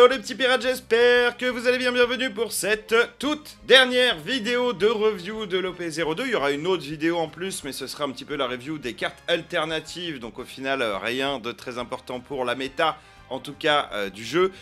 Hello les petits pirates, j'espère que vous allez bien, bienvenue pour cette toute dernière vidéo de review de l'OP02. Il y aura une autre vidéo en plus, mais ce sera un petit peu la review des cartes alternatives, donc au final rien de très important pour la méta, en tout cas du jeu.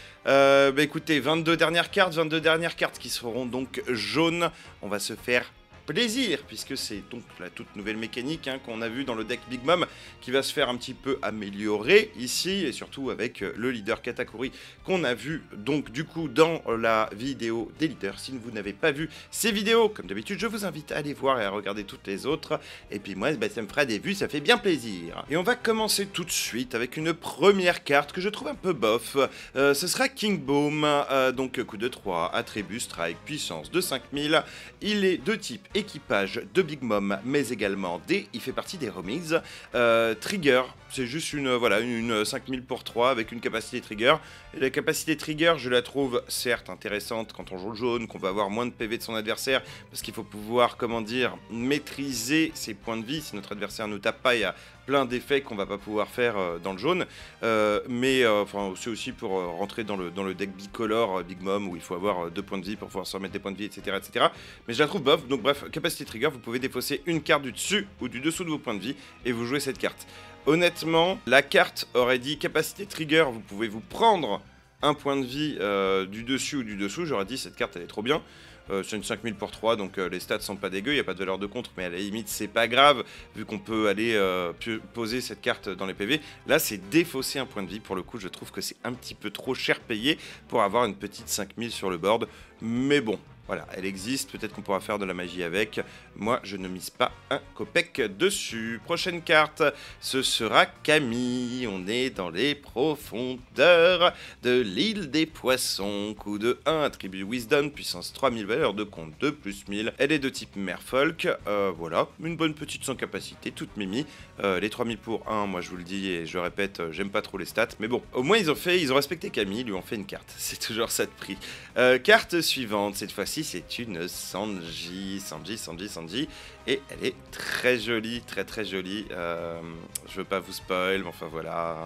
Écoutez, 22 dernières cartes qui seront donc jaunes. On va se faire plaisir, puisque c'est donc la toute nouvelle mécanique qu'on a vu dans le deck Big Mom, qui va se faire un petit peu améliorer ici, et surtout avec le leader Katakuri qu'on a vu donc du coup dans la vidéo des leaders. Si vous n'avez pas vu ces vidéos, comme d'habitude, je vous invite à aller voir et à regarder toutes les autres, et puis moi ça me fera des vues, ça fait bien plaisir. Et on va commencer tout de suite avec une première carte que je trouve un peu bof. Ce sera King Boom, donc coup de 3, attribut, strike, puissance de 5000, il est de type équipage de Big Mom, mais également il fait partie des remixes. Trigger, c'est juste une 5000 pour 3 avec une capacité trigger. Et la capacité trigger, je la trouve certes intéressante quand on joue le jaune, qu'on va avoir moins de PV de son adversaire, parce qu'il faut pouvoir, comment dire, maîtriser ses points de vie. Si notre adversaire ne tape pas, il y a plein d'effets qu'on va pas pouvoir faire dans le jaune, c'est aussi pour rentrer dans le deck bicolore Big Mom où il faut avoir 2 points de vie pour pouvoir se remettre des points de vie, etc., etc. Mais je la trouve bof, donc bref, capacité trigger, vous pouvez défausser une carte du dessus ou du dessous de vos points de vie et vous jouez cette carte. Honnêtement, la carte aurait dit capacité trigger, vous pouvez vous prendre un point de vie du dessus ou du dessous, j'aurais dit cette carte elle est trop bien. C'est une 5000 pour 3, donc les stats sont pas dégueux, il n'y a pas de valeur de contre, mais à la limite c'est pas grave, vu qu'on peut aller poser cette carte dans les PV. Là c'est défausser un point de vie, pour le coup je trouve que c'est un petit peu trop cher payé pour avoir une petite 5000 sur le board, mais bon. Voilà, elle existe, peut-être qu'on pourra faire de la magie avec. Moi, je ne mise pas un copec dessus. Prochaine carte, ce sera Camille. On est dans les profondeurs de l'île des poissons. Coup de 1, attribut Wisdom, puissance 3000, valeur de compte 2 plus 1000. Elle est de type merfolk. Voilà, une bonne petite sans capacité, toute mimi. Les 3000 pour 1, moi je vous le dis et je le répète, j'aime pas trop les stats. Mais bon, au moins ils ont respecté Camille, ils lui ont fait une carte. C'est toujours ça de prix. Carte suivante, cette fois-ci. C'est une Sanji, et elle est très jolie, très jolie. Je veux pas vous spoil, mais enfin voilà.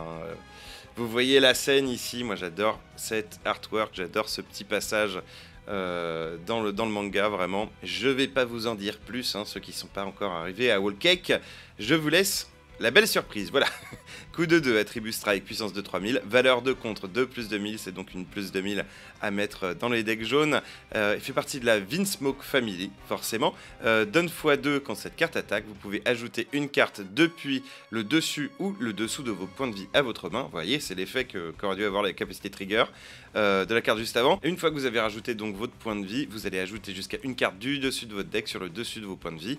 Vous voyez la scène ici, moi j'adore cette artwork, j'adore ce petit passage dans le manga, vraiment. Je vais pas vous en dire plus, ceux qui sont pas encore arrivés à Whole Cake. Je vous laisse la belle surprise, voilà. Coup de 2, attribut strike, puissance de 3000, valeur de contre 2 plus 2000, c'est donc une plus 2000 à mettre dans les decks jaunes. Il fait partie de la Vinsmoke Family, forcément. Donne x2 quand cette carte attaque, vous pouvez ajouter une carte depuis le dessus ou le dessous de vos points de vie à votre main. Vous voyez, c'est l'effet qu'aurait dû avoir la capacité trigger de la carte juste avant. Et une fois que vous avez rajouté donc votre point de vie, vous allez ajouter jusqu'à une carte du dessus de votre deck sur le dessus de vos points de vie.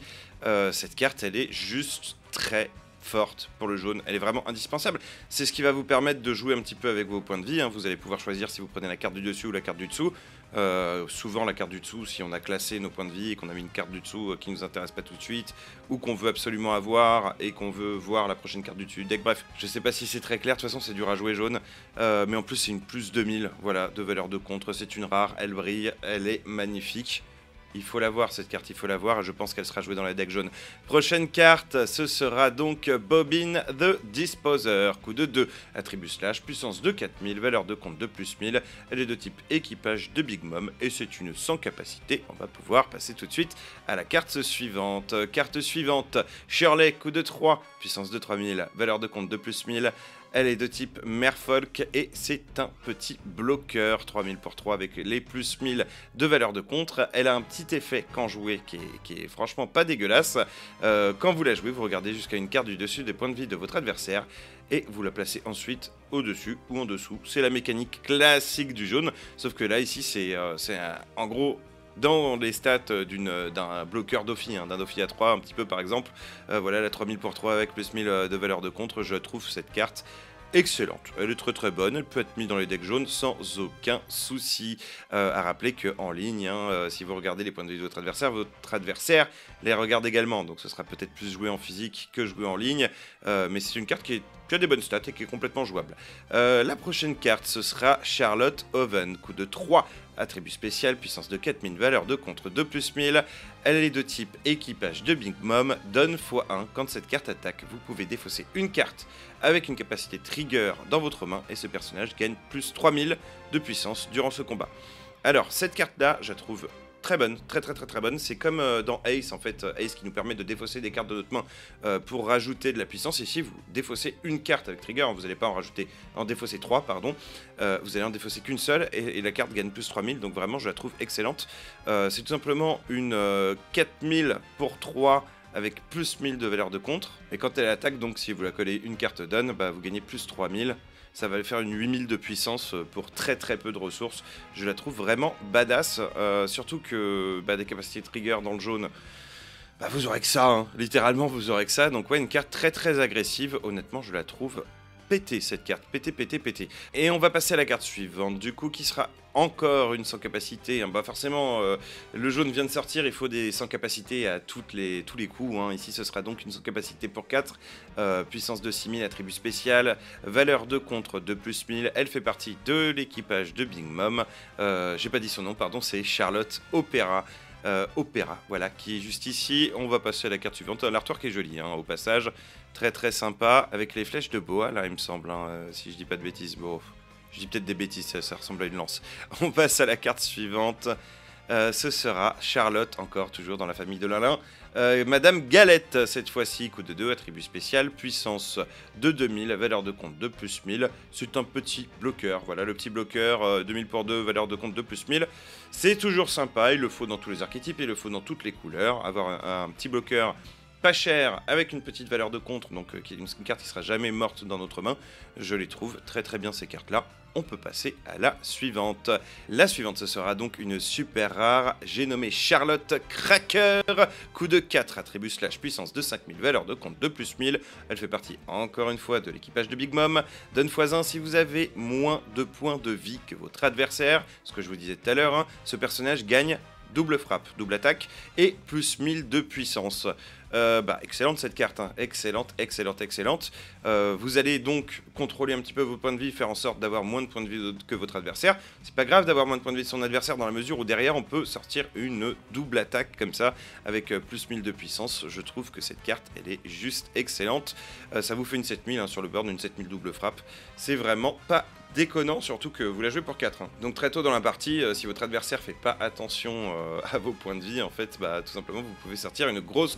Cette carte, elle est juste très forte pour le jaune, elle est vraiment indispensable. C'est ce qui va vous permettre de jouer un petit peu avec vos points de vie, Vous allez pouvoir choisir si vous prenez la carte du dessus ou la carte du dessous. Souvent la carte du dessous, si on a classé nos points de vie et qu'on a mis une carte du dessous qui nous intéresse pas tout de suite, ou qu'on veut absolument avoir et qu'on veut voir la prochaine carte du dessus du deck. Bref, je sais pas si c'est très clair, de toute façon c'est dur à jouer jaune, mais en plus c'est une plus 2000, voilà, de valeur de contre, c'est une rare, elle brille, elle est magnifique. Il faut la voir, cette carte, il faut la voir, et je pense qu'elle sera jouée dans les decks jaunes. Prochaine carte, ce sera donc Bobbin the Disposer. Coup de 2, attribut slash, puissance de 4000, valeur de compte de plus 1000. Elle est de type équipage de Big Mom, et c'est une sans capacité. On va pouvoir passer tout de suite à la carte suivante. Carte suivante, Shirley, coup de 3, puissance de 3000, valeur de compte de plus 1000. Elle est de type merfolk et c'est un petit bloqueur 3000 pour 3 avec les plus 1000 de valeur de contre. Elle a un petit effet quand jouée qui est franchement pas dégueulasse. Quand vous la jouez, vous regardez jusqu'à une carte du dessus des points de vie de votre adversaire et vous la placez ensuite au-dessus ou en dessous. C'est la mécanique classique du jaune, sauf que là ici c'est en gros dans les stats d'un bloqueur Dofi, d'un Dofi à 3 un petit peu par exemple. Voilà la 3000 pour 3 avec plus 1000 de valeur de contre, je trouve cette carte excellente. Elle est très bonne, elle peut être mise dans les decks jaunes sans aucun souci. À rappeler qu'en ligne, si vous regardez les points de vie de votre adversaire les regarde également, donc ce sera peut-être plus joué en physique que joué en ligne, mais c'est une carte qui est qui a des bonnes stats et qui est complètement jouable. La prochaine carte, ce sera Charlotte Oven, coût de 3, attribut spécial, puissance de 4000, valeur de contre 2 plus 1000. Elle est de type équipage de Big Mom, donne x1. Quand cette carte attaque, vous pouvez défausser une carte avec une capacité trigger dans votre main et ce personnage gagne plus 3000 de puissance durant ce combat. Alors, cette carte-là, je la trouve très bonne, très bonne. C'est comme dans Ace, en fait, Ace qui nous permet de défausser des cartes de notre main pour rajouter de la puissance. Ici, vous défaussez une carte avec trigger, vous n'allez pas en défausser 3, pardon. Vous allez en défausser qu'une seule et la carte gagne plus 3000, donc vraiment, je la trouve excellente. C'est tout simplement une 4000 pour 3 avec plus 1000 de valeur de contre. Et quand elle attaque, donc si vous la collez une carte donne, bah, vous gagnez plus 3000. Ça va faire une 8000 de puissance pour très peu de ressources. Je la trouve vraiment badass, surtout que bah, des capacités trigger dans le jaune, bah, vous aurez que ça, hein. Littéralement vous aurez que ça. Donc ouais, une carte très agressive, honnêtement je la trouve pété cette carte, pété. Et on va passer à la carte suivante, du coup qui sera encore une sans capacité, hein. Bah forcément le jaune vient de sortir, il faut des sans capacité à tous les coups, hein. Ici ce sera donc une sans capacité pour 4, puissance de 6000, attribut spécial, valeur de contre de plus 1000, elle fait partie de l'équipage de Big Mom, j'ai pas dit son nom, pardon, c'est Charlotte Opera. Voilà, qui est juste ici. On va passer à la carte suivante. L'artwork est joli, hein, au passage. Très sympa, avec les flèches de boa, là, il me semble, hein, si je dis pas de bêtises. Bon, je dis peut-être des bêtises, ça ressemble à une lance. On passe à la carte suivante. Ce sera Charlotte, encore, toujours dans la famille de Lalin. Madame Galette, cette fois-ci, coût de 2, attribut spécial, puissance de 2000, valeur de compte de plus 1000. C'est un petit bloqueur, voilà, le petit bloqueur, 2000 pour 2, valeur de compte de plus 1000. C'est toujours sympa, il le faut dans tous les archétypes, il le faut dans toutes les couleurs. Avoir un petit bloqueur pas cher, avec une petite valeur de contre, donc qui est une carte qui sera jamais morte dans notre main. Je les trouve très bien ces cartes-là. On peut passer à la suivante. La suivante, ce sera donc une super rare. J'ai nommé Charlotte Cracker. Coût de 4, attribut slash puissance de 5000, valeur de compte de plus 1000. Elle fait partie, encore une fois, de l'équipage de Big Mom. Donne x1 si vous avez moins de points de vie que votre adversaire. Ce que je vous disais tout à l'heure, hein, ce personnage gagne double frappe, double attaque et plus 1000 de puissance. Bah, excellente cette carte, hein. Excellente. Vous allez donc contrôler un petit peu vos points de vie, faire en sorte d'avoir moins de points de vie que votre adversaire. C'est pas grave d'avoir moins de points de vie de son adversaire dans la mesure où derrière on peut sortir une double attaque comme ça avec plus 1000 de puissance. Je trouve que cette carte elle est juste excellente. Ça vous fait une 7000 hein, sur le board, une 7000 double frappe. C'est vraiment pas déconnant, surtout que vous la jouez pour 4. Hein. Donc très tôt dans la partie, si votre adversaire fait pas attention à vos points de vie, en fait, bah, tout simplement, vous pouvez sortir une grosse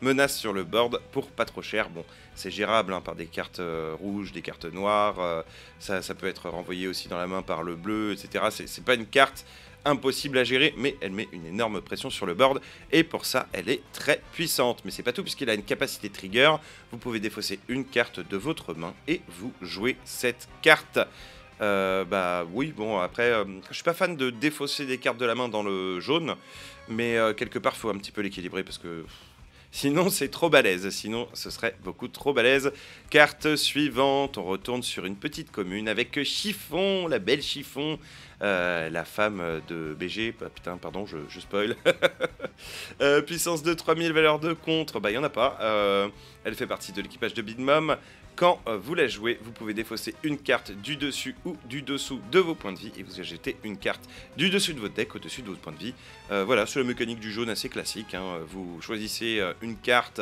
menace sur le board pour pas trop cher. Bon, c'est gérable hein, par des cartes rouges, des cartes noires, ça peut être renvoyé aussi dans la main par le bleu, etc. C'est pas une carte impossible à gérer, mais elle met une énorme pression sur le board, et pour ça, elle est très puissante. Mais c'est pas tout, puisqu'il a une capacité trigger. Vous pouvez défausser une carte de votre main, et vous jouez cette carte. Bah oui, bon, après, je suis pas fan de défausser des cartes de la main dans le jaune, mais quelque part, faut un petit peu l'équilibrer, parce que sinon, c'est trop balèze. Sinon, ce serait beaucoup trop balèze. Carte suivante, on retourne sur une petite commune avec Chiffon, la belle Chiffon, la femme de BG. Putain, pardon, je spoil. Puissance de 3000, valeur de contre, bah il n'y en a pas. Elle fait partie de l'équipage de Big Mom. Quand vous la jouez, vous pouvez défausser une carte du dessus ou du dessous de vos points de vie et vous ajoutez une carte du dessus de votre deck au-dessus de votre point de vie. Voilà, c'est la mécanique du jaune assez classique, hein. Vous choisissez une carte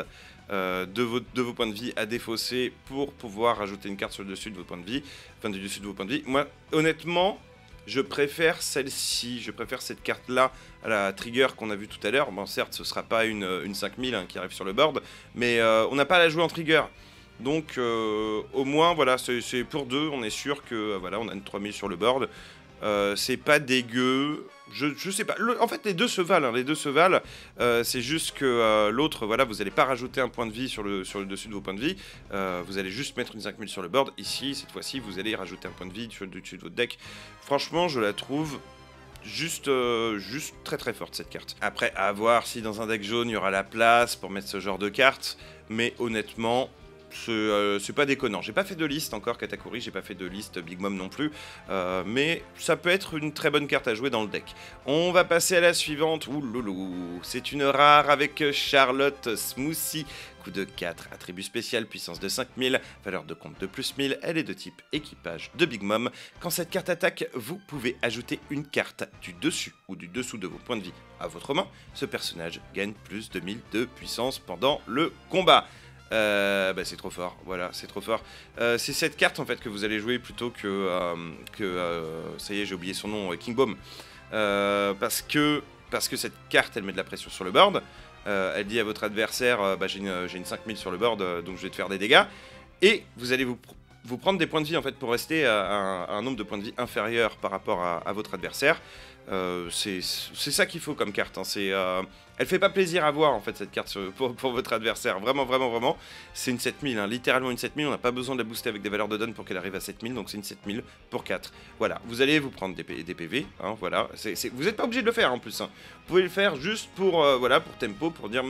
de vos points de vie à défausser pour pouvoir rajouter une carte sur le dessus de vos points de vie, enfin du dessus de vos points de vie. Moi, honnêtement, je préfère celle-ci, je préfère cette carte-là à la trigger qu'on a vue tout à l'heure. Bon, certes, ce sera pas une 5000 hein, qui arrive sur le board, mais on n'a pas à la jouer en trigger. Donc au moins voilà, c'est pour deux, on est sûr que voilà, on a une 3000 sur le board. C'est pas dégueu, je sais pas, en fait les deux se valent, hein, les deux se valent. C'est juste que l'autre, voilà, vous allez pas rajouter un point de vie sur le dessus de vos points de vie. Vous allez juste mettre une 5000 sur le board. Ici, cette fois-ci, vous allez rajouter un point de vie sur le dessus de votre deck. Franchement, je la trouve juste très forte cette carte. Après, à voir si dans un deck jaune, il y aura la place pour mettre ce genre de carte. Mais honnêtement, c'est pas déconnant. J'ai pas fait de liste encore Katakuri, j'ai pas fait de liste Big Mom non plus, mais ça peut être une très bonne carte à jouer dans le deck. On va passer à la suivante. Ouh loulou, c'est une rare avec Charlotte Smoothie. Coup de 4, attribut spécial, puissance de 5000, valeur de compte de plus 1000, elle est de type équipage de Big Mom. Quand cette carte attaque, vous pouvez ajouter une carte du dessus ou du dessous de vos points de vie à votre main. Ce personnage gagne plus de 1000 de puissance pendant le combat. C'est trop fort, voilà, c'est trop fort. C'est cette carte en fait que vous allez jouer plutôt que ça y est, j'ai oublié son nom, King Bomb. Parce que cette carte, elle met de la pression sur le board. Elle dit à votre adversaire, j'ai une 5000 sur le board, donc je vais te faire des dégâts. Et vous allez vous prendre des points de vie en fait pour rester à un nombre de points de vie inférieur par rapport à votre adversaire. C'est ça qu'il faut comme carte, hein. Elle fait pas plaisir à voir en fait cette carte pour votre adversaire, vraiment. C'est une 7000, hein, littéralement une 7000, on n'a pas besoin de la booster avec des valeurs de don pour qu'elle arrive à 7000, donc c'est une 7000 pour 4. Voilà, vous allez vous prendre des PV, hein, voilà, vous n'êtes pas obligé de le faire en plus, hein. Vous pouvez le faire juste pour, pour tempo, pour dire...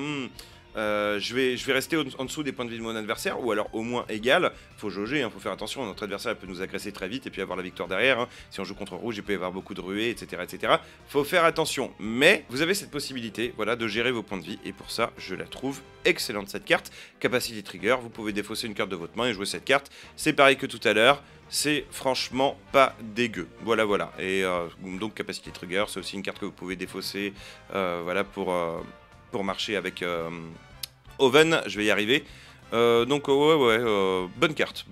je vais rester en dessous des points de vie de mon adversaire, ou alors au moins égal. Faut jauger, hein, faut faire attention, notre adversaire peut nous agresser très vite et puis avoir la victoire derrière, hein. Si on joue contre rouge, il peut y avoir beaucoup de ruées, etc. Faut faire attention, mais vous avez cette possibilité, voilà, de gérer vos points de vie, et pour ça, je la trouve excellente cette carte. Capacity Trigger, vous pouvez défausser une carte de votre main et jouer cette carte. C'est pareil que tout à l'heure. C'est franchement pas dégueu. Voilà. Et donc Capacity Trigger, c'est aussi une carte que vous pouvez défausser, pour marcher avec Oven, je vais y arriver. Bonne carte,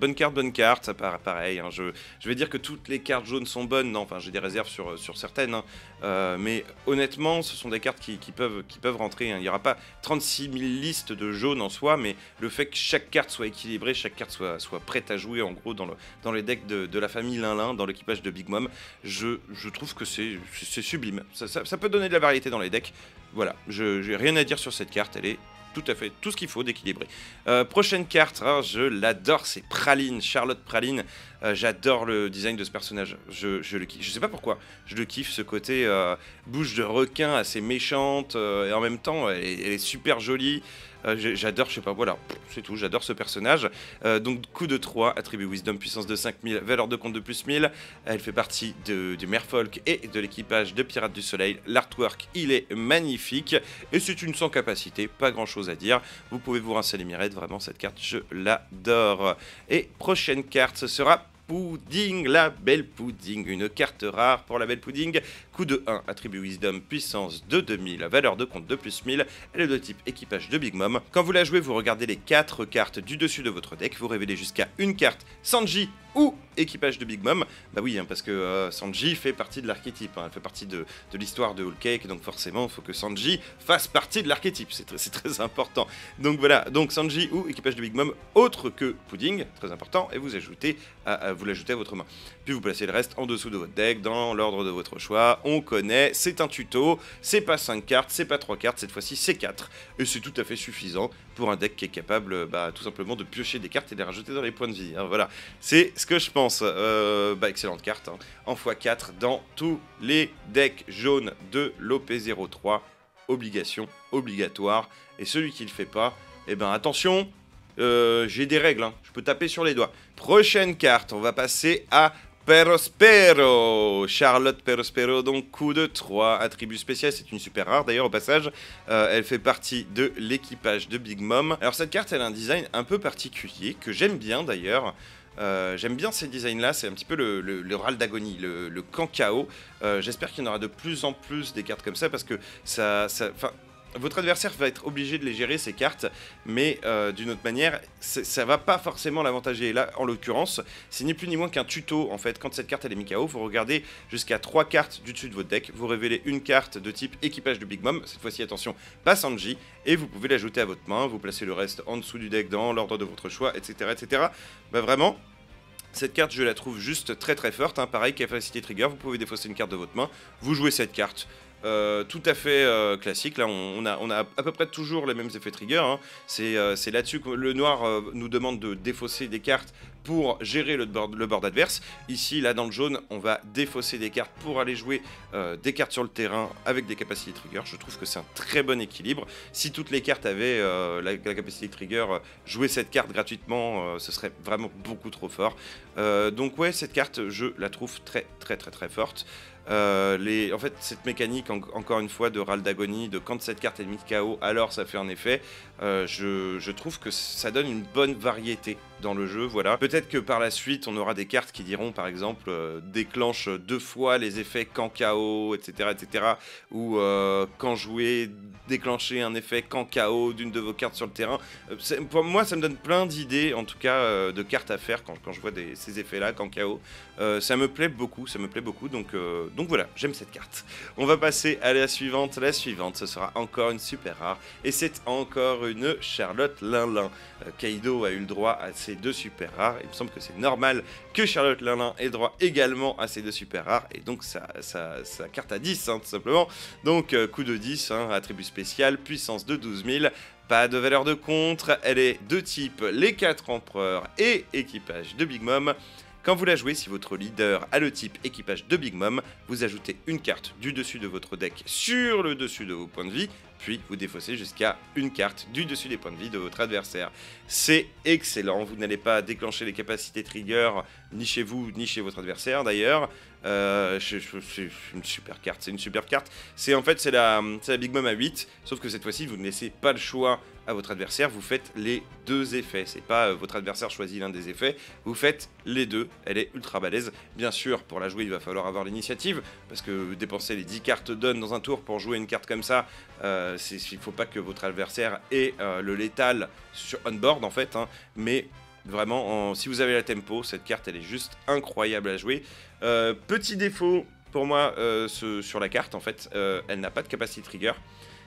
ça paraît pareil, hein. Je vais dire que toutes les cartes jaunes sont bonnes, non, enfin j'ai des réserves sur certaines, hein. Mais honnêtement, ce sont des cartes qui peuvent rentrer, hein. Il n'y aura pas 36 000 listes de jaunes en soi, mais le fait que chaque carte soit équilibrée, chaque carte soit prête à jouer en gros dans les decks de la famille Lin-Lin, dans l'équipage de Big Mom, je trouve que c'est sublime, ça peut donner de la variété dans les decks. Voilà, j'ai rien à dire sur cette carte, elle est tout à fait tout ce qu'il faut d'équilibrer. Prochaine carte, je l'adore, c'est Praline, Charlotte Praline. J'adore le design de ce personnage, je le kiffe, je sais pas pourquoi, je le kiffe, ce côté bouche de requin assez méchante, et en même temps elle est super jolie. J'adore, je sais pas, voilà, c'est tout, j'adore ce personnage. Donc coup de 3, attribut Wisdom, puissance de 5000, valeur de compte de plus 1000. Elle fait partie du Merfolk et de l'équipage de Pirates du Soleil. L'artwork, il est magnifique, et c'est une sans capacité, pas grand chose à dire. Vous pouvez vous rincer les mirettes, vraiment cette carte, je l'adore. Et prochaine carte, ce sera Pudding, la belle Pudding, une carte rare pour la belle Pudding. Coup de 1, attribut Wisdom, puissance de 2000, valeur de compte de plus 1000, elle est de type équipage de Big Mom. Quand vous la jouez, vous regardez les 4 cartes du dessus de votre deck, vous révélez jusqu'à une carte Sanji ou équipage de Big Mom. Bah oui, hein, parce que Sanji fait partie de l'archétype, hein, elle fait partie de l'histoire de Whole Cake, donc forcément il faut que Sanji fasse partie de l'archétype, c'est très important. Donc voilà, donc Sanji ou équipage de Big Mom autre que Pudding, très important, et vous l'ajoutez à votre main. Puis vous placez le reste en dessous de votre deck, dans l'ordre de votre choix. On connaît, c'est un tuto, c'est pas 5 cartes, c'est pas 3 cartes, cette fois-ci c'est 4. Et c'est tout à fait suffisant pour un deck qui est capable tout simplement de piocher des cartes et les rajouter dans les points de vie, hein, voilà, c'est ce que je pense. Excellente carte, hein, en x4 dans tous les decks jaunes de l'OP03, obligation, obligatoire, et celui qui le fait pas, attention, j'ai des règles, hein, je peux taper sur les doigts. Prochaine carte, on va passer à Perospero, Charlotte Perospero, donc coup de 3, attribut spécial, c'est une super rare d'ailleurs au passage, elle fait partie de l'équipage de Big Mom. Alors cette carte, elle a un design un peu particulier, que j'aime bien d'ailleurs. J'aime bien ces designs là, c'est un petit peu le râle d'agonie, le camp chaos. J'espère qu'il y en aura de plus en plus des cartes comme ça, parce que votre adversaire va être obligé de les gérer, ces cartes, mais d'une autre manière, ça va pas forcément l'avantager. Là, en l'occurrence, c'est ni plus ni moins qu'un tuto, en fait. Quand cette carte elle est mis KO, vous regardez jusqu'à 3 cartes du dessus de votre deck, vous révélez une carte de type équipage de Big Mom, cette fois-ci, attention, pas Sanji, et vous pouvez l'ajouter à votre main, vous placez le reste en dessous du deck dans l'ordre de votre choix, etc. Vraiment, cette carte, je la trouve juste très forte, hein. Pareil, Capacity Trigger, vous pouvez défausser une carte de votre main, vous jouez cette carte. tout à fait classique. Là, on a à peu près toujours les mêmes effets trigger, hein. C'est là-dessus que le noir nous demande de défausser des cartes pour gérer le board adverse. Ici, là, dans le jaune, on va défausser des cartes pour aller jouer des cartes sur le terrain avec des capacités trigger. Je trouve que c'est un très bon équilibre. Si toutes les cartes avaient la capacité trigger, jouer cette carte gratuitement, ce serait vraiment beaucoup trop fort. Donc ouais, cette carte, je la trouve très forte. En fait, cette mécanique, encore une fois, de râle d'agonie, de quand cette carte est mise KO, alors ça fait un effet, je trouve que ça donne une bonne variété dans le jeu, voilà. Peut-être que par la suite, on aura des cartes qui diront, par exemple, déclenche 2 fois les effets quand KO, etc., etc., ou quand jouer, déclencher un effet quand KO d'une de vos cartes sur le terrain. Pour moi, ça me donne plein d'idées, en tout cas, de cartes à faire quand je vois ces effets-là, quand KO. Ça me plaît beaucoup, donc voilà, j'aime cette carte. On va passer à la suivante. La suivante, ce sera encore une super rare, et c'est encore une Charlotte Linlin. Kaido a eu le droit à ces 2 super rares. Il me semble que c'est normal que Charlotte Linlin ait droit également à ces 2 super rares, et donc sa carte à 10, hein, tout simplement. Donc coup de 10, hein, attribut spécial, puissance de 12 000. Pas de valeur de contre, elle est de type les 4 empereurs et équipage de Big Mom. Quand vous la jouez, si votre leader a le type équipage de Big Mom, vous ajoutez une carte du dessus de votre deck sur le dessus de vos points de vie, puis vous défaussez jusqu'à une carte du dessus des points de vie de votre adversaire. C'est excellent, vous n'allez pas déclencher les capacités trigger ni chez vous ni chez votre adversaire d'ailleurs. C'est une super carte, c'est une superbe carte. En fait c'est la Big Mom à 8, sauf que cette fois-ci vous ne laissez pas le choix à votre adversaire, vous faites les 2 effets. C'est pas votre adversaire choisit l'un des effets, vous faites les 2. Elle est ultra balèze. Bien sûr, pour la jouer, il va falloir avoir l'initiative, parce que dépenser les 10 cartes donne dans un tour pour jouer une carte comme ça, il faut pas que votre adversaire ait le létal sur on-board en fait, hein, mais vraiment, si vous avez la tempo, cette carte elle est juste incroyable à jouer. Petit défaut pour moi sur la carte, en fait, elle n'a pas de capacité trigger.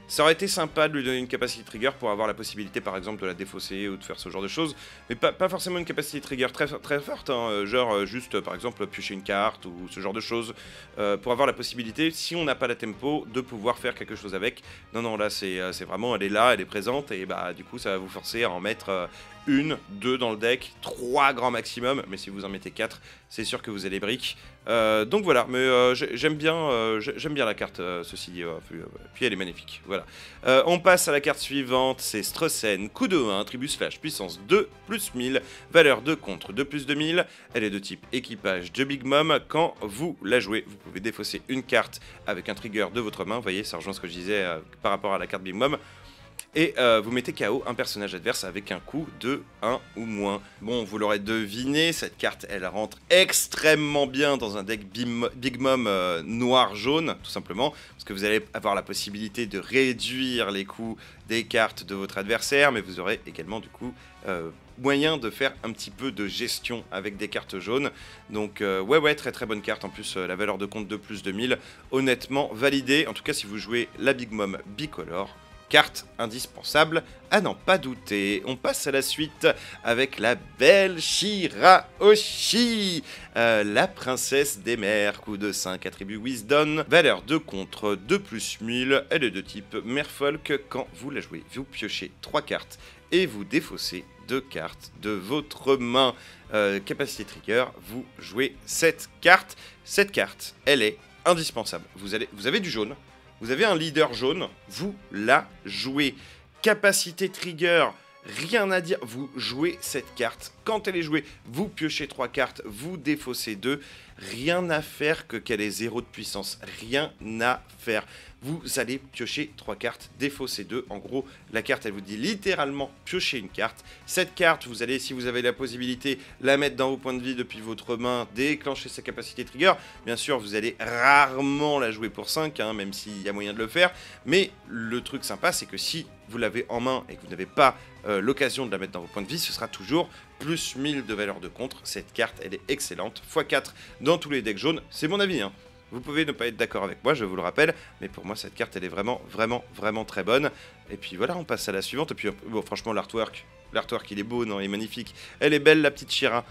Ça aurait été sympa de lui donner une capacité trigger pour avoir la possibilité par exemple de la défausser ou de faire ce genre de choses, mais pas forcément une capacité trigger très forte, hein, genre juste par exemple piocher une carte ou ce genre de choses, pour avoir la possibilité, si on n'a pas la tempo, de pouvoir faire quelque chose avec. Non, là c'est vraiment, elle est là, elle est présente, et bah du coup ça va vous forcer à en mettre 1, 2 dans le deck, 3 grands maximum, mais si vous en mettez 4, c'est sûr que vous allez brick. Donc voilà, mais j'aime bien la carte, ceci dit, puis elle est magnifique, voilà. On passe à la carte suivante, c'est Strossen, coup de 1, attribut slash, puissance 2, plus 1000, valeur de contre 2 plus 2000, elle est de type équipage de Big Mom. Quand vous la jouez, vous pouvez défausser une carte avec un trigger de votre main, vous voyez, ça rejoint ce que je disais par rapport à la carte Big Mom. Et vous mettez KO un personnage adverse avec un coût de 1 ou moins. Bon, vous l'aurez deviné, cette carte, elle rentre extrêmement bien dans un deck Big Mom noir-jaune, tout simplement, parce que vous allez avoir la possibilité de réduire les coûts des cartes de votre adversaire, mais vous aurez également, du coup, moyen de faire un petit peu de gestion avec des cartes jaunes. Donc ouais, très bonne carte. En plus, la valeur de compte de plus de 1000, honnêtement validée. En tout cas, si vous jouez la Big Mom bicolore, carte indispensable à n'en pas douter. On passe à la suite avec la belle Shirahoshi, la princesse des mers, coup de 5, attribut Wisdom, valeur de contre 2 plus 1000, elle est de type Merfolk. Quand vous la jouez, vous piochez 3 cartes et vous défaussez 2 cartes de votre main. Capacité trigger, vous jouez cette carte. Cette carte, elle est indispensable. Vous avez du jaune. Vous avez un leader jaune, vous la jouez. Capacité trigger, rien à dire, vous jouez cette carte. Quand elle est jouée, vous piochez 3 cartes, vous défaussez 2. Rien à faire qu'elle ait 0 de puissance, rien à faire. Vous allez piocher 3 cartes, défausser 2. En gros, la carte, elle vous dit littéralement piocher une carte. Cette carte, vous allez, si vous avez la possibilité, la mettre dans vos points de vie depuis votre main, déclencher sa capacité trigger. Bien sûr, vous allez rarement la jouer pour 5, hein, même s'il y a moyen de le faire. Mais le truc sympa, c'est que si vous l'avez en main et que vous n'avez pas l'occasion de la mettre dans vos points de vie, ce sera toujours plus 1000 de valeur de contre. Cette carte, elle est excellente. x4 dans tous les decks jaunes, c'est mon avis, hein. Vous pouvez ne pas être d'accord avec moi, je vous le rappelle, mais pour moi, cette carte, elle est vraiment très bonne. Et puis voilà, on passe à la suivante. Et puis, bon, franchement, l'artwork, il est beau, non, il est magnifique. Elle est belle, la petite Shira.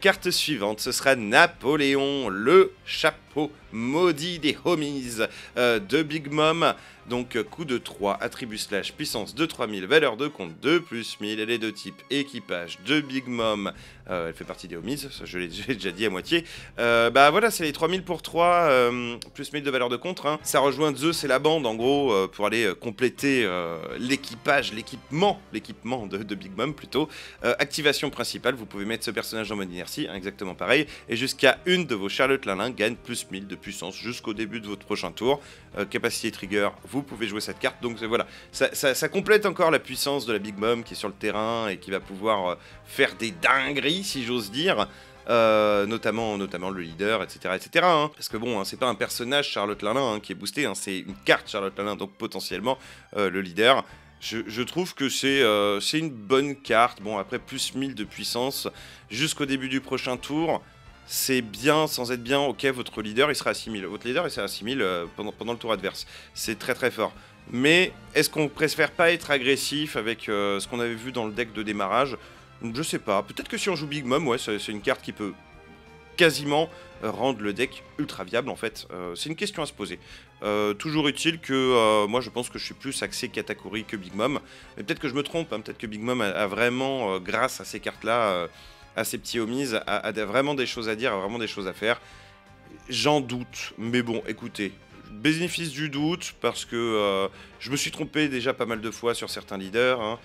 Carte suivante, ce sera Napoléon, le chapeau chapeau maudit des homies de Big Mom. Donc coup de 3, attribut slash, puissance de 3000, valeur de compte de plus 1000, elle est de type équipage de Big Mom, elle fait partie des homies, ça je l'ai déjà dit à moitié. Bah voilà, c'est les 3000 pour 3, plus 1000 de valeur de contre, hein. Ça rejoint Zeus et la bande en gros, pour aller compléter l'équipage, l'équipement de Big Mom plutôt. Activation principale, vous pouvez mettre ce personnage en mode inertie, hein, exactement pareil, et jusqu'à une de vos Charlotte Linlin gagne plus 1000 de puissance jusqu'au début de votre prochain tour. Capacité trigger, vous pouvez jouer cette carte, donc voilà, ça complète encore la puissance de la Big Mom qui est sur le terrain et qui va pouvoir faire des dingueries, si j'ose dire. Notamment le leader, etc. hein. Parce que bon, hein, c'est pas un personnage Charlotte Linlin hein, qui est boosté, hein, c'est une carte Charlotte Linlin, donc potentiellement le leader. Je trouve que c'est une bonne carte. Bon, après, plus 1000 de puissance jusqu'au début du prochain tour. C'est bien sans être bien. Ok, votre leader, il sera à 6000. Votre leader, il sera à 6000 pendant le tour adverse. C'est très très fort. Mais est-ce qu'on préfère pas être agressif avec ce qu'on avait vu dans le deck de démarrage? Je sais pas. Peut-être que si on joue Big Mom, ouais, c'est une carte qui peut quasiment rendre le deck ultra viable en fait. C'est une question à se poser. Toujours utile que moi je pense que je suis plus axé Katakuri que Big Mom. Mais peut-être que je me trompe, hein, peut-être que Big Mom a vraiment, grâce à ces cartes-là, à ces petits homies, a vraiment des choses à dire, a vraiment des choses à faire. J'en doute, mais bon, écoutez, bénéfice du doute, parce que je me suis trompé déjà pas mal de fois sur certains leaders, hein.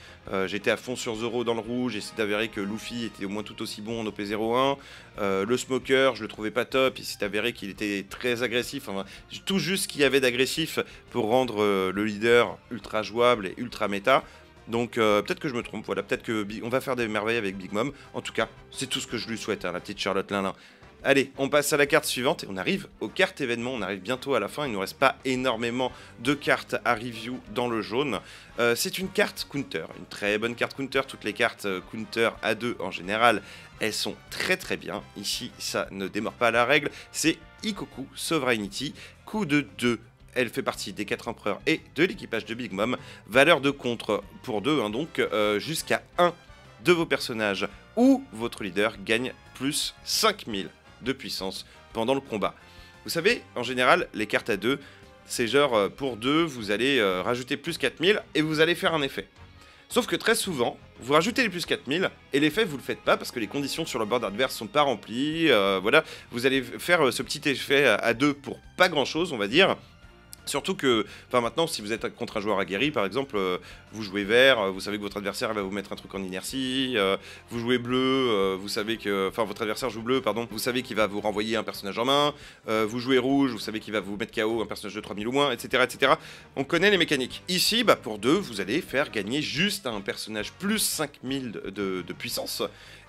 J'étais à fond sur Zoro dans le rouge, et c'est avéré que Luffy était au moins tout aussi bon en OP01. Le Smoker, je le trouvais pas top, il s'est avéré qu'il était très agressif, enfin, tout juste ce qu'il y avait d'agressif pour rendre le leader ultra jouable et ultra méta. Donc peut-être que je me trompe, voilà, peut-être qu'on va faire des merveilles avec Big Mom. En tout cas, c'est tout ce que je lui souhaite, hein, la petite Charlotte Linlin. Allez, on passe à la carte suivante et on arrive aux cartes événements, on arrive bientôt à la fin, il ne nous reste pas énormément de cartes à review dans le jaune. C'est une carte counter, une très bonne carte counter, toutes les cartes counter A2 en général, elles sont très très bien. Ici, ça ne démord pas à la règle, c'est Ikoku Sovereignty, coup de 2. Elle fait partie des 4 empereurs et de l'équipage de Big Mom. Valeur de contre pour 2, hein, donc jusqu'à 1 de vos personnages ou votre leader gagne plus 5000 de puissance pendant le combat. Vous savez, en général, les cartes à 2, c'est genre pour 2, vous allez rajouter plus 4000 et vous allez faire un effet. Sauf que très souvent, vous rajoutez les plus 4000 et l'effet vous le faites pas parce que les conditions sur le board adverse sont pas remplies. Voilà, vous allez faire ce petit effet à 2 pour pas grand chose, on va dire. Surtout que, enfin maintenant, si vous êtes contre un joueur aguerri, par exemple, vous jouez vert, vous savez que votre adversaire va vous mettre un truc en inertie, vous jouez bleu, vous savez que, enfin votre adversaire joue bleu, pardon, vous savez qu'il va vous renvoyer un personnage en main, vous jouez rouge, vous savez qu'il va vous mettre KO un personnage de 3000 ou moins, etc., etc. On connaît les mécaniques. Ici, bah pour 2, vous allez faire gagner juste un personnage plus 5000 de puissance.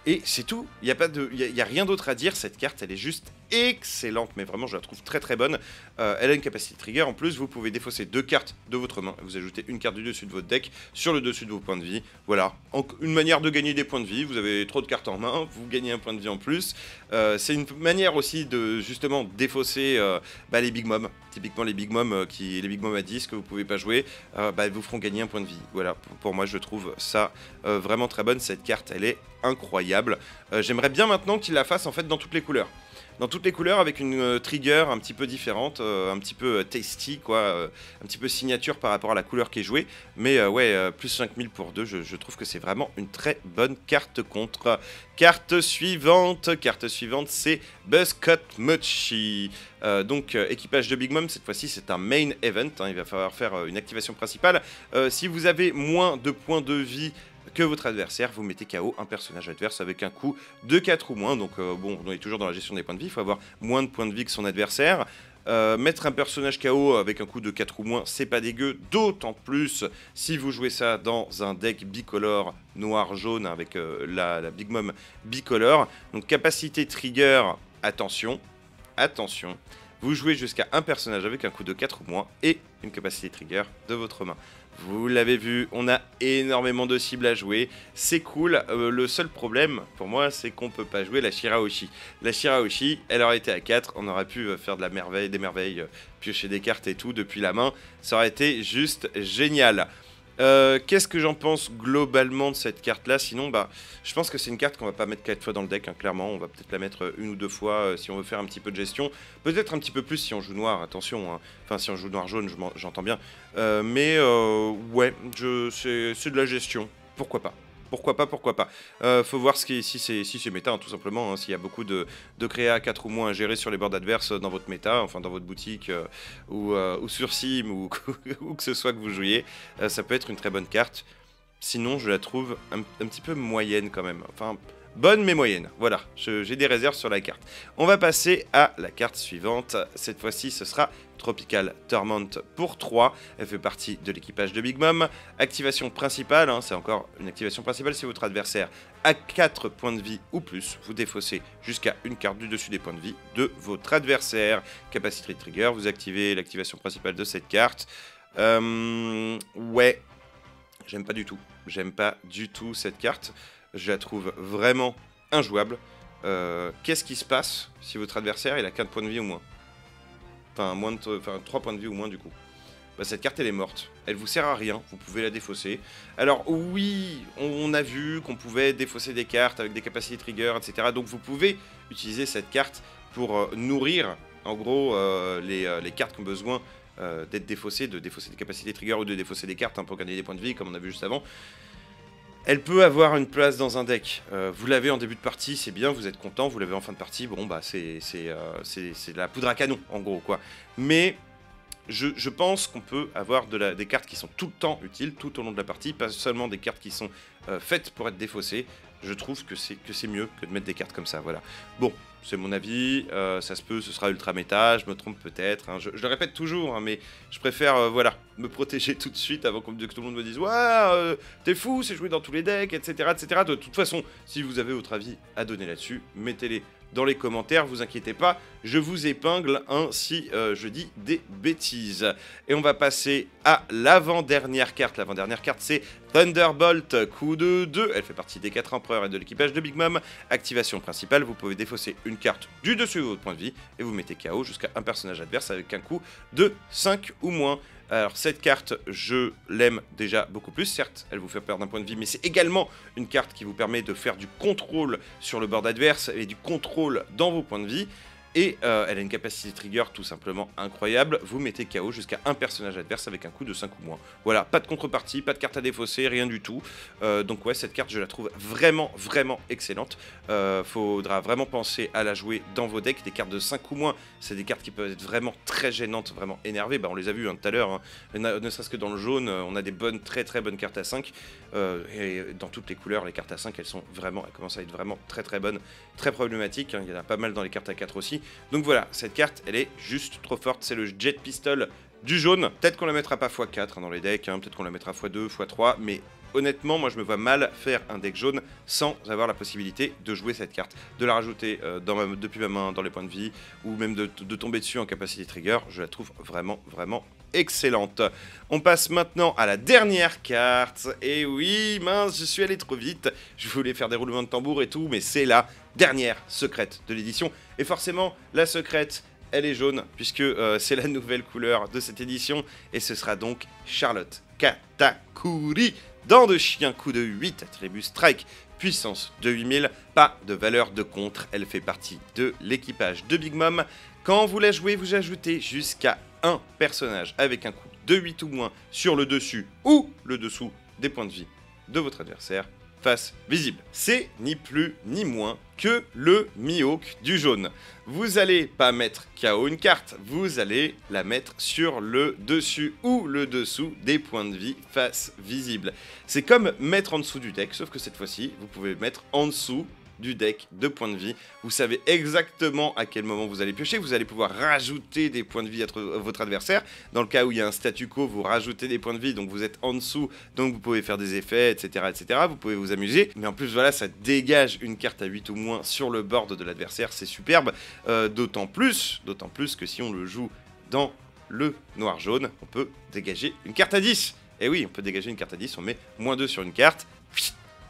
Et c'est tout, il n'y a rien d'autre à dire, cette carte elle est juste excellente, mais vraiment je la trouve très très bonne. Elle a une capacité trigger, en plus vous pouvez défausser 2 cartes de votre main, vous ajoutez une carte du dessus de votre deck sur le dessus de vos points de vie, voilà. Une manière de gagner des points de vie, vous avez trop de cartes en main, vous gagnez un point de vie en plus. C'est une manière aussi de justement défausser les Big Mom, typiquement les Big Mom, les Big Mom à 10 que vous pouvez pas jouer, vous feront gagner un point de vie. Voilà, pour moi je trouve ça vraiment très bonne, cette carte elle est incroyable. J'aimerais bien maintenant qu'il la fasse en fait dans toutes les couleurs. Dans toutes les couleurs avec une trigger un petit peu différente, un petit peu tasty quoi, un petit peu signature par rapport à la couleur qui est jouée. Mais ouais, plus 5000 pour 2, je trouve que c'est vraiment une très bonne carte contre. Carte suivante c'est Buzzcut Mochi. Donc équipage de Big Mom, cette fois-ci c'est un main event, hein, il va falloir faire une activation principale. Si vous avez moins de points de vie que votre adversaire, vous mettez KO un personnage adverse avec un coût de 4 ou moins. Donc bon, on est toujours dans la gestion des points de vie, il faut avoir moins de points de vie que son adversaire. Mettre un personnage KO avec un coût de 4 ou moins, c'est pas dégueu, d'autant plus si vous jouez ça dans un deck bicolore noir-jaune avec la Big Mom bicolore. Donc capacité trigger, attention, vous jouez jusqu'à un personnage avec un coût de 4 ou moins et une capacité trigger de votre main. Vous l'avez vu, on a énormément de cibles à jouer, c'est cool. Le seul problème pour moi, c'est qu'on peut pas jouer la Shirahoshi. La Shirahoshi, elle aurait été à 4, on aurait pu faire de la merveille, des merveilles, piocher des cartes et tout depuis la main. Ça aurait été juste génial. Qu'est-ce que j'en pense globalement de cette carte-là? Sinon, bah, je pense que c'est une carte qu'on va pas mettre 4 fois dans le deck, hein, clairement. On va peut-être la mettre une ou deux fois si on veut faire un petit peu de gestion. Peut-être un petit peu plus si on joue noir, attention. Hein. Enfin, si on joue noir-jaune, j'entends bien. Ouais, c'est de la gestion. Pourquoi pas? Pourquoi pas, pourquoi pas. Faut voir si c'est méta, hein, tout simplement. Hein, s'il y a beaucoup de créa 4 ou moins à gérer sur les boards adverses dans votre méta, enfin dans votre boutique ou sur Sim ou où que ce soit que vous jouiez, ça peut être une très bonne carte. Sinon, je la trouve un petit peu moyenne quand même. Enfin, bonne mais moyenne. Voilà, j'ai des réserves sur la carte. On va passer à la carte suivante. Cette fois-ci, ce sera Tropical Torment pour 3. Elle fait partie de l'équipage de Big Mom. Activation principale, hein, c'est encore une activation principale si votre adversaire a 4 points de vie ou plus. Vous défaussez jusqu'à une carte du dessus des points de vie de votre adversaire. Capacity Trigger, vous activez l'activation principale de cette carte. Ouais, j'aime pas du tout. J'aime pas du tout cette carte. Je la trouve vraiment injouable. Qu'est-ce qui se passe si votre adversaire il a 4 points de vie ou moins? Enfin, 3 points de vie ou moins du coup. Bah, cette carte elle est morte. Elle vous sert à rien, vous pouvez la défausser. Alors oui, on a vu qu'on pouvait défausser des cartes avec des capacités trigger, etc. Donc vous pouvez utiliser cette carte pour nourrir en gros les cartes qui ont besoin d'être défaussées, de défausser des capacités trigger ou de défausser des cartes hein, pour gagner des points de vie comme on a vu juste avant. Elle peut avoir une place dans un deck. Vous l'avez en début de partie, c'est bien, vous êtes content. Vous l'avez en fin de partie, bon bah c'est de la poudre à canon en gros quoi. Mais je pense qu'on peut avoir des cartes qui sont tout le temps utiles, tout au long de la partie, pas seulement des cartes qui sont faites pour être défaussées. Je trouve que c'est mieux que de mettre des cartes comme ça, voilà. Bon, c'est mon avis, ça se peut, ce sera ultra méta, je me trompe peut-être, hein, je le répète toujours, hein, mais je préfère, voilà, me protéger tout de suite avant que tout le monde me dise « Ouais, t'es fou, c'est joué dans tous les decks, etc. etc. » De toute façon, si vous avez votre avis à donner là-dessus, mettez-les dans les commentaires, vous inquiétez pas, je vous épingle hein, si je dis des bêtises. Et on va passer à l'avant-dernière carte. L'avant-dernière carte, c'est Thunderbolt, coup de 2. Elle fait partie des 4 empereurs et de l'équipage de Big Mom. Activation principale, vous pouvez défausser une carte du dessus de votre point de vie et vous mettez KO jusqu'à un personnage adverse avec un coup de 5 ou moins. Alors cette carte, je l'aime déjà beaucoup plus, certes, elle vous fait perdre un point de vie, mais c'est également une carte qui vous permet de faire du contrôle sur le board adverse et du contrôle dans vos points de vie. Et elle a une capacité trigger tout simplement incroyable. Vous mettez KO jusqu'à un personnage adverse avec un coup de 5 ou moins. Voilà, pas de contrepartie, pas de carte à défausser, rien du tout. Donc ouais, cette carte, je la trouve vraiment, vraiment excellente. Faudra vraiment penser à la jouer dans vos decks. Des cartes de 5 ou moins, c'est des cartes qui peuvent être vraiment très gênantes, vraiment énervées. Bah, on les a vues hein, tout à l'heure. Hein. Ne serait-ce que dans le jaune, on a des bonnes, très très bonnes cartes à 5. Et dans toutes les couleurs, les cartes à 5, elles commencent à être vraiment très très bonnes, très problématiques. Hein. Il y en a pas mal dans les cartes à 4 aussi. Donc voilà, cette carte, elle est juste trop forte. C'est le Jet Pistol du jaune. Peut-être qu'on la mettra pas x4 hein, dans les decks, hein. Peut-être qu'on la mettra x2, x3, mais honnêtement, moi je me vois mal faire un deck jaune sans avoir la possibilité de jouer cette carte. De la rajouter depuis ma main dans les points de vie, ou même de tomber dessus en capacité trigger. Je la trouve vraiment, vraiment excellente. On passe maintenant à la dernière carte. Et oui, mince, je suis allé trop vite. Je voulais faire des roulements de tambour et tout, mais c'est la dernière secrète de l'édition. Et forcément, la secrète, elle est jaune, puisque c'est la nouvelle couleur de cette édition. Et ce sera donc Charlotte Katakuri. Dents de chien, coup de 8, attribut strike, puissance de 8000, pas de valeur de contre. Elle fait partie de l'équipage de Big Mom. Quand vous la jouez, vous ajoutez jusqu'à un personnage avec un coup de 8 ou moins sur le dessus ou le dessous des points de vie de votre adversaire. Face visible. C'est ni plus ni moins que le Mihawk du jaune. Vous allez pas mettre KO une carte, vous allez la mettre sur le dessus ou le dessous des points de vie face visible. C'est comme mettre en dessous du deck, sauf que cette fois-ci, vous pouvez mettre en dessous du deck de points de vie. Vous savez exactement à quel moment vous allez piocher. Vous allez pouvoir rajouter des points de vie à votre adversaire. Dans le cas où il y a un statu quo, vous rajoutez des points de vie, donc vous êtes en dessous, donc vous pouvez faire des effets, etc. etc. Vous pouvez vous amuser. Mais en plus, voilà, ça dégage une carte à 8 ou moins sur le board de l'adversaire. C'est superbe. D'autant plus que si on le joue dans le noir-jaune, on peut dégager une carte à 10. Et oui, on peut dégager une carte à 10. On met -2 sur une carte.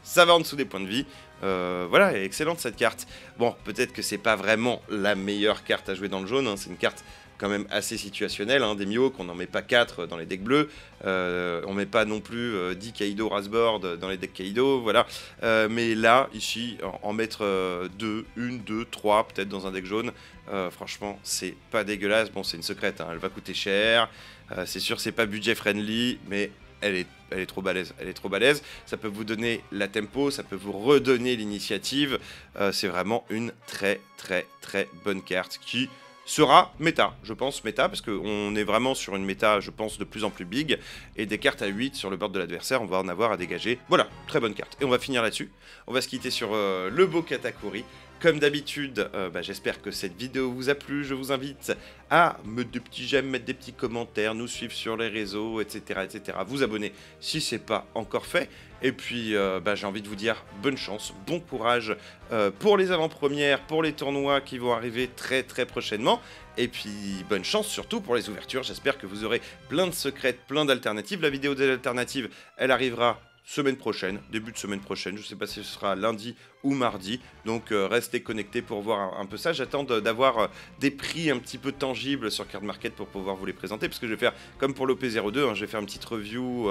Ça va en dessous des points de vie. Voilà, elle est excellente cette carte. Bon, peut-être que c'est pas vraiment la meilleure carte à jouer dans le jaune, hein. C'est une carte quand même assez situationnels, hein, des Mihawk, on n'en met pas 4 dans les decks bleus, on met pas non plus 10 Kaido Rasboard dans les decks Kaido, voilà. Mais là, ici, en mettre 2, 1, 2, 3, peut-être dans un deck jaune, franchement, c'est pas dégueulasse. Bon, c'est une secrète, hein, elle va coûter cher, c'est sûr, c'est pas budget friendly, mais elle est trop balèze, elle est trop balèze. Ça peut vous donner la tempo, ça peut vous redonner l'initiative. C'est vraiment une très bonne carte qui sera méta, je pense méta, parce qu'on est vraiment sur une méta, je pense, de plus en plus big, et des cartes à 8 sur le board de l'adversaire, on va en avoir à dégager. Voilà, très bonne carte. Et on va finir là-dessus. On va se quitter sur le beau Katakuri. Comme d'habitude, j'espère que cette vidéo vous a plu. Je vous invite à mettre des petits j'aime, mettre des petits commentaires, nous suivre sur les réseaux, etc. etc. Vous abonner si ce n'est pas encore fait. Et puis, j'ai envie de vous dire bonne chance, bon courage pour les avant-premières, pour les tournois qui vont arriver très prochainement. Et puis, bonne chance surtout pour les ouvertures. J'espère que vous aurez plein de secrets, plein d'alternatives. La vidéo des alternatives, elle arrivera semaine prochaine, début de semaine prochaine, je ne sais pas si ce sera lundi ou mardi, donc restez connectés pour voir un peu ça. J'attends d'avoir des prix un petit peu tangibles sur Card Market pour pouvoir vous les présenter, parce que je vais faire, comme pour l'OP02, hein, je vais faire une petite review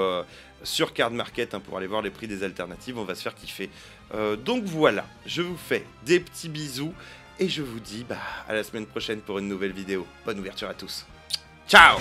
sur Card Market hein, pour aller voir les prix des alternatives, on va se faire kiffer. Donc voilà, je vous fais des petits bisous, et je vous dis à la semaine prochaine pour une nouvelle vidéo. Bonne ouverture à tous. Ciao!